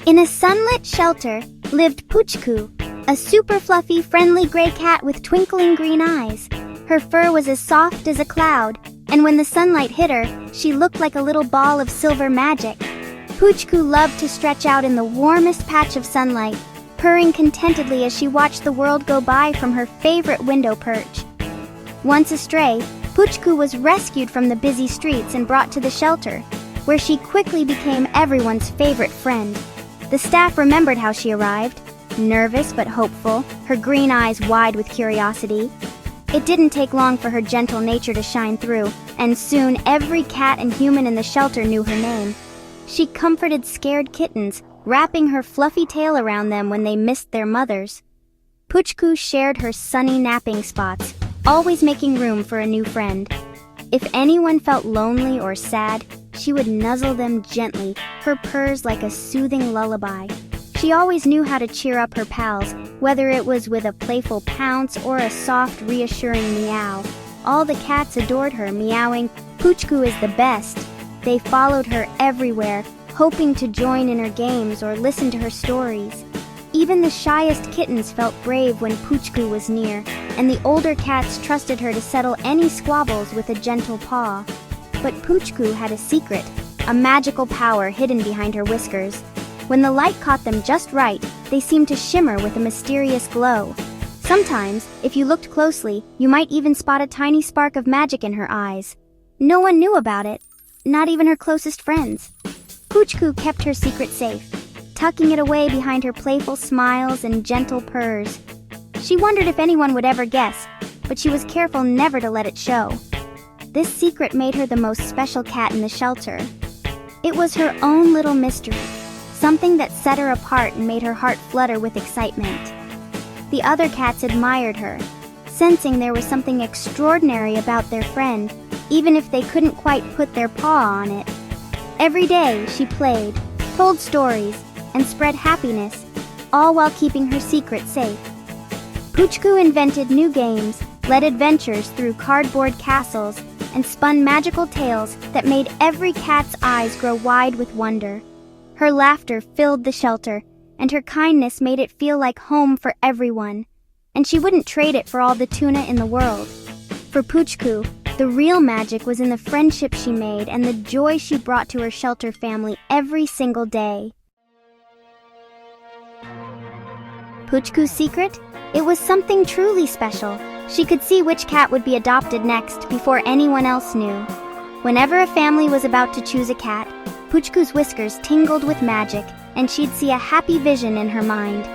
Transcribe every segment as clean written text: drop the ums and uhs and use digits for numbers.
In a sunlit shelter lived Puchku, a super fluffy, friendly gray cat with twinkling green eyes. Her fur was as soft as a cloud, and when the sunlight hit her, she looked like a little ball of silver magic. Puchku loved to stretch out in the warmest patch of sunlight, purring contentedly as she watched the world go by from her favorite window perch. Once a stray, Puchku was rescued from the busy streets and brought to the shelter, where she quickly became everyone's favorite friend. The staff remembered how she arrived, nervous but hopeful, her green eyes wide with curiosity. It didn't take long for her gentle nature to shine through, and soon every cat and human in the shelter knew her name. She comforted scared kittens, wrapping her fluffy tail around them when they missed their mothers. Puchku shared her sunny napping spots, always making room for a new friend. If anyone felt lonely or sad, she would nuzzle them gently, her purrs like a soothing lullaby. She always knew how to cheer up her pals, whether it was with a playful pounce or a soft, reassuring meow. All the cats adored her, meowing, "Puchku is the best." They followed her everywhere, hoping to join in her games or listen to her stories. Even the shyest kittens felt brave when Puchku was near, and the older cats trusted her to settle any squabbles with a gentle paw. But Puchku had a secret, a magical power hidden behind her whiskers. When the light caught them just right, they seemed to shimmer with a mysterious glow. Sometimes, if you looked closely, you might even spot a tiny spark of magic in her eyes. No one knew about it, not even her closest friends. Puchku kept her secret safe, tucking it away behind her playful smiles and gentle purrs. She wondered if anyone would ever guess, but she was careful never to let it show. This secret made her the most special cat in the shelter. It was her own little mystery, something that set her apart and made her heart flutter with excitement. The other cats admired her, sensing there was something extraordinary about their friend, even if they couldn't quite put their paw on it. Every day she played, told stories, and spread happiness, all while keeping her secret safe. Puchku invented new games, led adventures through cardboard castles, and spun magical tales that made every cat's eyes grow wide with wonder. Her laughter filled the shelter, and her kindness made it feel like home for everyone. And she wouldn't trade it for all the tuna in the world. For Puchku, the real magic was in the friendship she made and the joy she brought to her shelter family every single day. Puchku's secret? It was something truly special. She could see which cat would be adopted next before anyone else knew. Whenever a family was about to choose a cat, Puchku's whiskers tingled with magic, and she'd see a happy vision in her mind.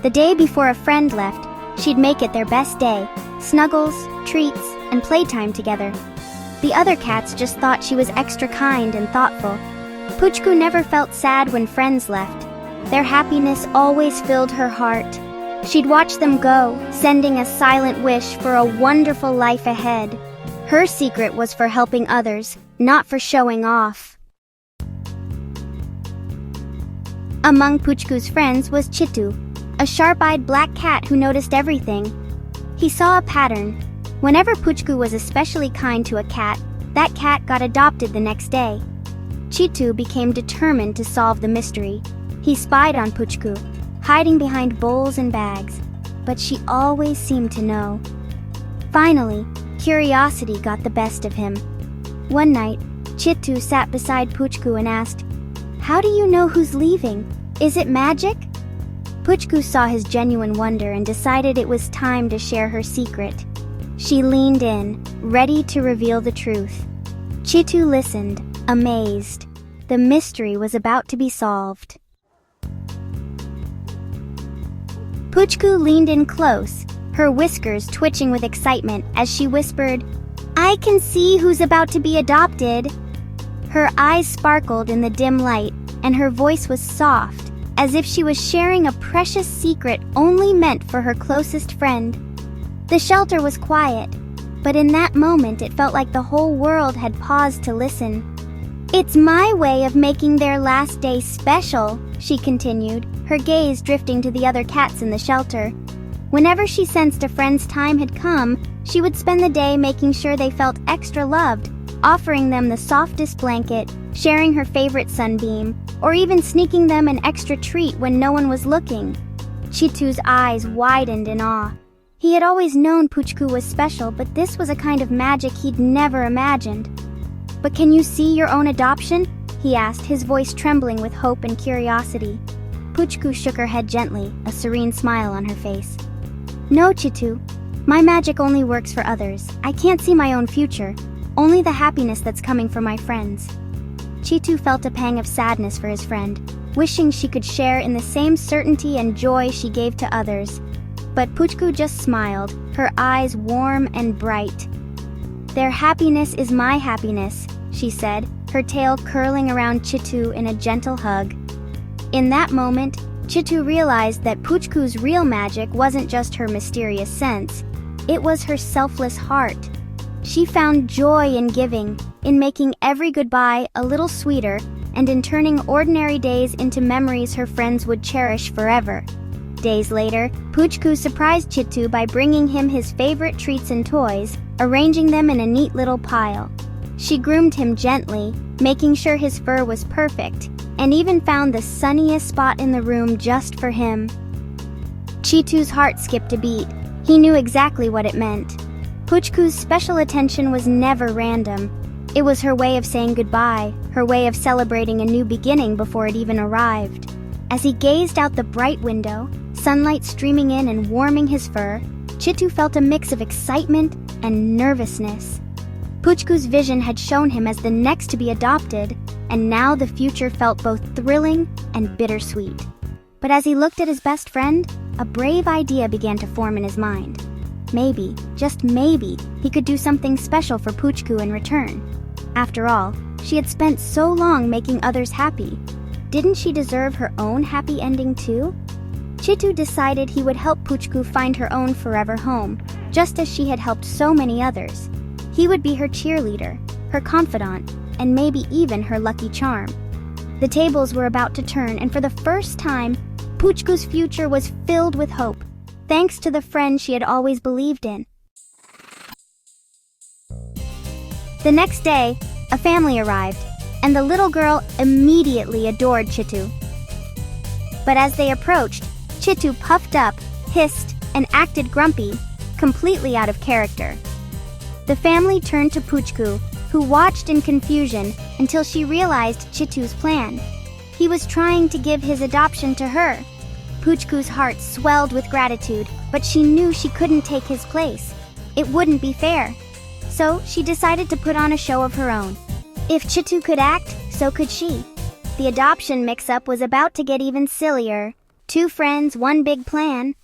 The day before a friend left, she'd make it their best day. Snuggles, treats, and playtime together. The other cats just thought she was extra kind and thoughtful. Puchku never felt sad when friends left. Their happiness always filled her heart. She'd watch them go, sending a silent wish for a wonderful life ahead. Her secret was for helping others, not for showing off. Among Puchku's friends was Chitu, a sharp-eyed black cat who noticed everything. He saw a pattern. Whenever Puchku was especially kind to a cat, that cat got adopted the next day. Chitu became determined to solve the mystery. He spied on Puchku, hiding behind bowls and bags, but she always seemed to know. Finally, curiosity got the best of him. One night, Chitu sat beside Puchku and asked, "How do you know who's leaving? Is it magic?" Puchku saw his genuine wonder and decided it was time to share her secret. She leaned in, ready to reveal the truth. Chitu listened, amazed. The mystery was about to be solved. Puchku leaned in close, her whiskers twitching with excitement as she whispered, "I can see who's about to be adopted." Her eyes sparkled in the dim light, and her voice was soft, as if she was sharing a precious secret only meant for her closest friend. The shelter was quiet, but in that moment it felt like the whole world had paused to listen. "It's my way of making their last day special," she continued, her gaze drifting to the other cats in the shelter. Whenever she sensed a friend's time had come, she would spend the day making sure they felt extra loved, offering them the softest blanket, sharing her favorite sunbeam, or even sneaking them an extra treat when no one was looking. Chitu's eyes widened in awe. He had always known Puchku was special, but this was a kind of magic he'd never imagined. "But can you see your own adoption?" he asked, his voice trembling with hope and curiosity. Puchku shook her head gently, a serene smile on her face. "No, Chitu. My magic only works for others. I can't see my own future, only the happiness that's coming from my friends." Chitu felt a pang of sadness for his friend, wishing she could share in the same certainty and joy she gave to others. But Puchku just smiled, her eyes warm and bright. "Their happiness is my happiness," she said, her tail curling around Chitu in a gentle hug. In that moment, Chitu realized that Puchku's real magic wasn't just her mysterious sense, it was her selfless heart. She found joy in giving, in making every goodbye a little sweeter, and in turning ordinary days into memories her friends would cherish forever. Days later, Puchku surprised Chitu by bringing him his favorite treats and toys, arranging them in a neat little pile. She groomed him gently, making sure his fur was perfect, and even found the sunniest spot in the room just for him. Chitu's heart skipped a beat. He knew exactly what it meant. Puchku's special attention was never random. It was her way of saying goodbye, her way of celebrating a new beginning before it even arrived. As he gazed out the bright window, sunlight streaming in and warming his fur, Chitu felt a mix of excitement and nervousness. Puchku's vision had shown him as the next to be adopted, and now the future felt both thrilling and bittersweet. But as he looked at his best friend, a brave idea began to form in his mind. Maybe, just maybe, he could do something special for Puchku in return. After all, she had spent so long making others happy. Didn't she deserve her own happy ending too? Chitu decided he would help Puchku find her own forever home, just as she had helped so many others. He would be her cheerleader, her confidant, and maybe even her lucky charm. The tables were about to turn, and for the first time, Puchku's future was filled with hope, thanks to the friend she had always believed in. The next day, a family arrived, and the little girl immediately adored Chitu. But as they approached, Chitu puffed up, hissed, and acted grumpy, completely out of character. The family turned to Puchku, who watched in confusion until she realized Chitu's plan. He was trying to give his adoption to her. Puchku's heart swelled with gratitude, but she knew she couldn't take his place. It wouldn't be fair. So she decided to put on a show of her own. If Chitu could act, so could she. The adoption mix-up was about to get even sillier. Two friends, one big plan.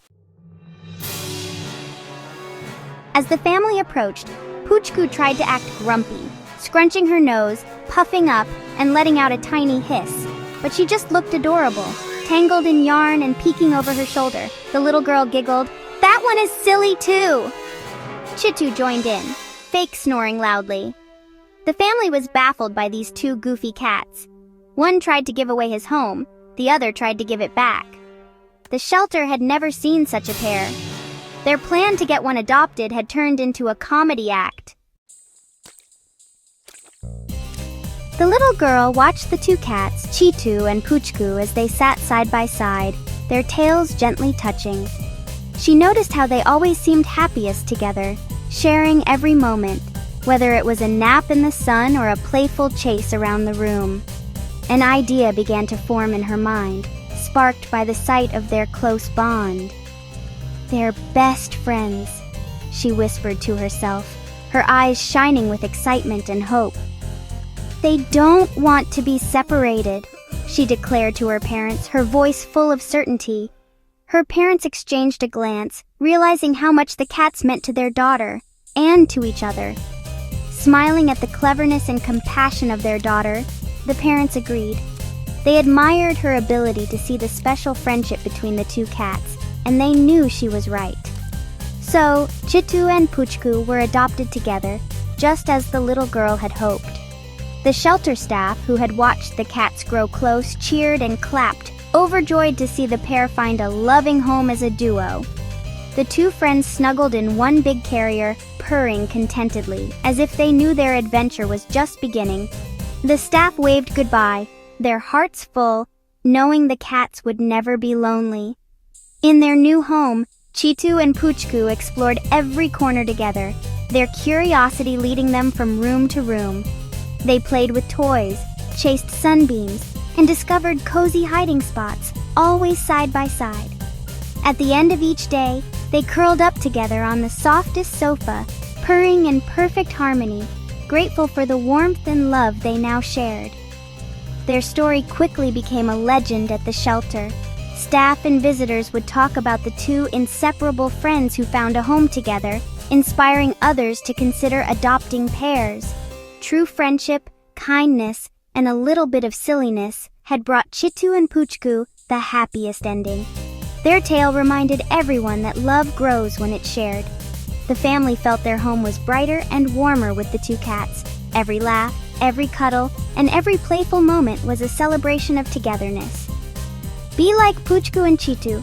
As the family approached, Puchku tried to act grumpy, scrunching her nose, puffing up, and letting out a tiny hiss. But she just looked adorable, tangled in yarn and peeking over her shoulder. The little girl giggled, "That one is silly too!" Chitu joined in, fake snoring loudly. The family was baffled by these two goofy cats. One tried to give away his home, the other tried to give it back. The shelter had never seen such a pair. Their plan to get one adopted had turned into a comedy act. The little girl watched the two cats, Chitu and Puchku, as they sat side by side, their tails gently touching. She noticed how they always seemed happiest together, sharing every moment, whether it was a nap in the sun or a playful chase around the room. An idea began to form in her mind, sparked by the sight of their close bond. "They're best friends," she whispered to herself, her eyes shining with excitement and hope. "They don't want to be separated," she declared to her parents, her voice full of certainty. Her parents exchanged a glance, realizing how much the cats meant to their daughter, and to each other. Smiling at the cleverness and compassion of their daughter, the parents agreed. They admired her ability to see the special friendship between the two cats, and they knew she was right. So, Chitu and Puchku were adopted together, just as the little girl had hoped. The shelter staff, who had watched the cats grow close, cheered and clapped, overjoyed to see the pair find a loving home as a duo. The two friends snuggled in one big carrier, purring contentedly, as if they knew their adventure was just beginning. The staff waved goodbye, their hearts full, knowing the cats would never be lonely. In their new home, Chitu and Puchku explored every corner together, their curiosity leading them from room to room. They played with toys, chased sunbeams, and discovered cozy hiding spots, always side by side. At the end of each day, they curled up together on the softest sofa, purring in perfect harmony, grateful for the warmth and love they now shared. Their story quickly became a legend at the shelter. Staff and visitors would talk about the two inseparable friends who found a home together, inspiring others to consider adopting pairs. True friendship, kindness, and a little bit of silliness had brought Chitu and Puchku the happiest ending. Their tale reminded everyone that love grows when it's shared. The family felt their home was brighter and warmer with the two cats. Every laugh, every cuddle, and every playful moment was a celebration of togetherness. Be like Puchku and Chitu.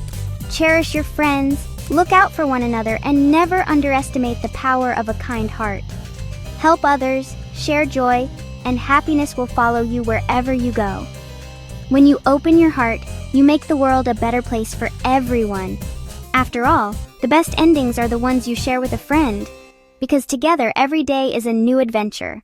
Cherish your friends, look out for one another, and never underestimate the power of a kind heart. Help others, share joy, and happiness will follow you wherever you go. When you open your heart, you make the world a better place for everyone. After all, the best endings are the ones you share with a friend, because together every day is a new adventure.